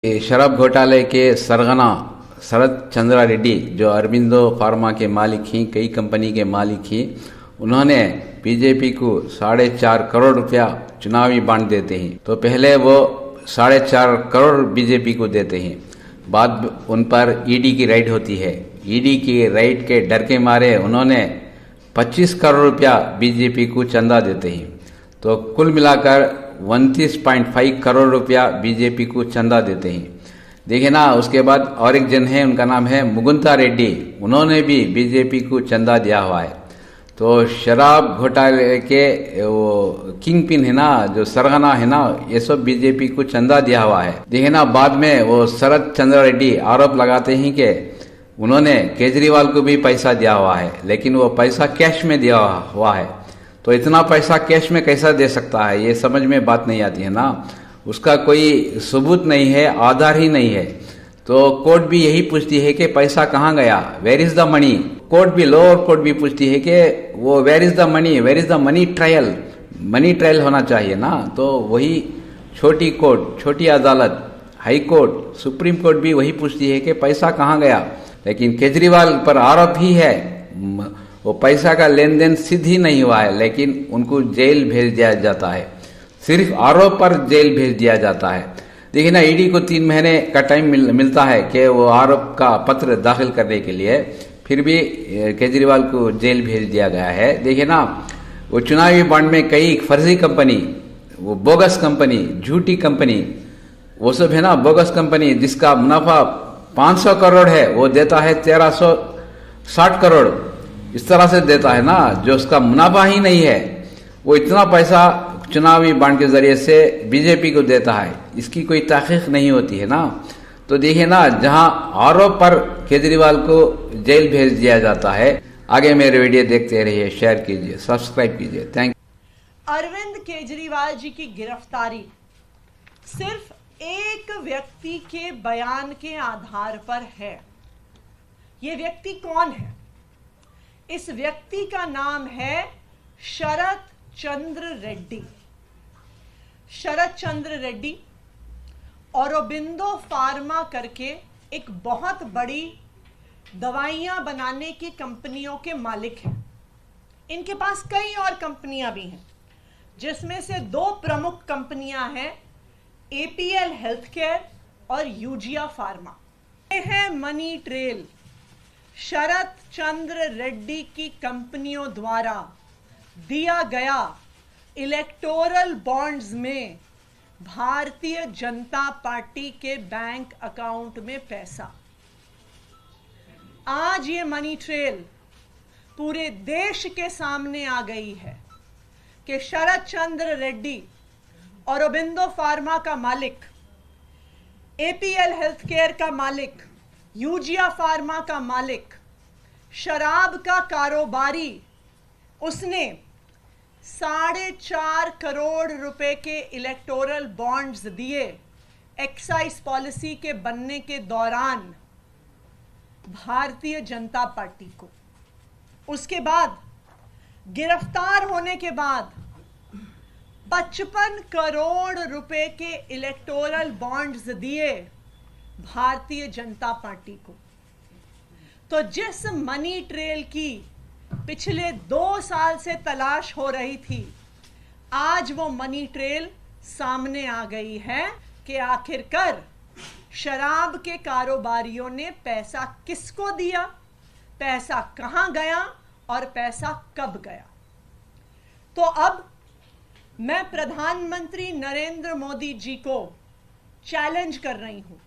ये शराब घोटाले के सरगना शरद चंद्रा रेड्डी, जो अरबिंदो फार्मा के मालिक ही, कई कंपनी के मालिक ही, उन्होंने बीजेपी को 4.5 करोड़ रुपया चुनावी बांड देते हैं। तो पहले वो 4.5 करोड़ बीजेपी को देते हैं, बाद उन पर ईडी की रेड होती है। ईडी की रेड के डर के मारे उन्होंने 25 करोड़ रुपया बीजेपी को चंदा देते हैं। तो कुल मिलाकर 29.5 करोड़ रुपया बीजेपी को चंदा देते हैं। देखिए ना, उसके बाद और एक जन है, उनका नाम है मुकुंदा रेड्डी, उन्होंने भी बीजेपी को चंदा दिया हुआ है। तो शराब घोटाले के वो किंग पिन है ना, जो सरगना है ना, ये सब बीजेपी को चंदा दिया हुआ है। देखिए ना, बाद में वो शरद चंद्रा रेड्डी आरोप लगाते हैं कि उन्होंने केजरीवाल को भी पैसा दिया हुआ है, लेकिन वो पैसा कैश में दिया हुआ है। तो इतना पैसा कैश में कैसा दे सकता है, ये समझ में बात नहीं आती है ना। उसका कोई सबूत नहीं है, आधार ही नहीं है। तो कोर्ट भी यही पूछती है कि पैसा कहाँ गया, where is the money. Court भी, लोअर कोर्ट भी पूछती है कि वो where is the money, where is the money trial. Money trial होना चाहिए ना। तो वही छोटी कोर्ट, छोटी अदालत, हाई कोर्ट, सुप्रीम कोर्ट भी वही पूछती है कि पैसा कहाँ गया। लेकिन केजरीवाल पर आरोप ही है, वो पैसा का लेन देन सिद्ध ही नहीं हुआ है, लेकिन उनको जेल भेज दिया जाता है। सिर्फ आरोप पर जेल भेज दिया जाता है। देखिए ना, ईडी को 3 महीने का टाइम मिलता है कि वो आरोप का पत्र दाखिल करने के लिए, फिर भी केजरीवाल को जेल भेज दिया गया है। देखिए ना, वो चुनावी बॉन्ड में कई फर्जी कंपनी, वो बोगस कंपनी, झूठी कंपनी, वो सब है ना, बोगस कंपनी जिसका मुनाफा 500 करोड़ है, वो देता है 1360 करोड़। इस तरह से देता है ना, जो उसका मुनाफा ही नहीं है, वो इतना पैसा चुनावी बांड के जरिए से बीजेपी को देता है। इसकी कोई तहकीक नहीं होती है ना। तो देखिए ना, जहां आरोप पर केजरीवाल को जेल भेज दिया जाता है। आगे मेरे वीडियो देखते रहिए, शेयर कीजिए, सब्सक्राइब कीजिए। Thank you. अरविंद केजरीवाल जी की गिरफ्तारी सिर्फ एक व्यक्ति के बयान के आधार पर है। ये व्यक्ति कौन है? इस व्यक्ति का नाम है शरद चंद्र रेड्डी। शरद चंद्र रेड्डी औरोबिंदो फार्मा करके एक बहुत बड़ी दवाइयां बनाने की कंपनियों के मालिक हैं। इनके पास कई और कंपनियां भी हैं, जिसमें से 2 प्रमुख कंपनियां हैं, एपीएल हेल्थकेयर और यूजिया फार्मा। ये है मनी ट्रेल। शरद चंद्र रेड्डी की कंपनियों द्वारा दिया गया इलेक्टोरल बॉन्ड्स में भारतीय जनता पार्टी के बैंक अकाउंट में पैसा। आज ये मनी ट्रेल पूरे देश के सामने आ गई है कि शरद चंद्र रेड्डी, औरोबिंदो फार्मा का मालिक, एपीएल हेल्थकेयर का मालिक, यूजिया फार्मा का मालिक, शराब का कारोबारी, उसने 4.5 करोड़ रुपए के इलेक्टोरल बॉन्ड्स दिए एक्साइज पॉलिसी के बनने के दौरान भारतीय जनता पार्टी को। उसके बाद गिरफ्तार होने के बाद 55 करोड़ रुपए के इलेक्टोरल बॉन्ड्स दिए भारतीय जनता पार्टी को। तो जिस मनी ट्रेल की पिछले 2 साल से तलाश हो रही थी, आज वो मनी ट्रेल सामने आ गई है कि आखिरकार शराब के कारोबारियों ने पैसा किसको दिया, पैसा कहां गया और पैसा कब गया। तो अब मैं प्रधानमंत्री नरेंद्र मोदी जी को चैलेंज कर रही हूं।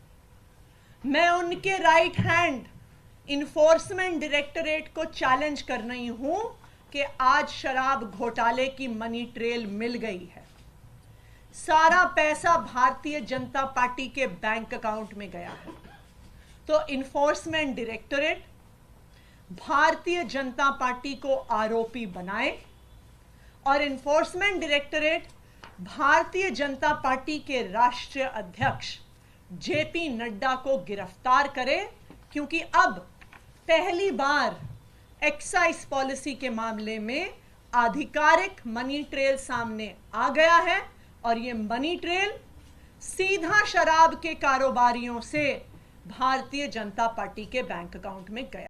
मैं उनके राइट हैंड इन्फोर्समेंट डायरेक्टरेट को चैलेंज कर रही हूं कि आज शराब घोटाले की मनी ट्रेल मिल गई है। सारा पैसा भारतीय जनता पार्टी के बैंक अकाउंट में गया है। तो enforcement directorate Bharatiya Janata party को आरोपी बनाए और enforcement directorate Bharatiya Janata party के राष्ट्रीय अध्यक्ष जेपी नड्डा को गिरफ्तार करे, क्योंकि अब पहली बार एक्साइज पॉलिसी के मामले में आधिकारिक मनी ट्रेल सामने आ गया है और ये मनी ट्रेल सीधा शराब के कारोबारियों से भारतीय जनता पार्टी के बैंक अकाउंट में गया।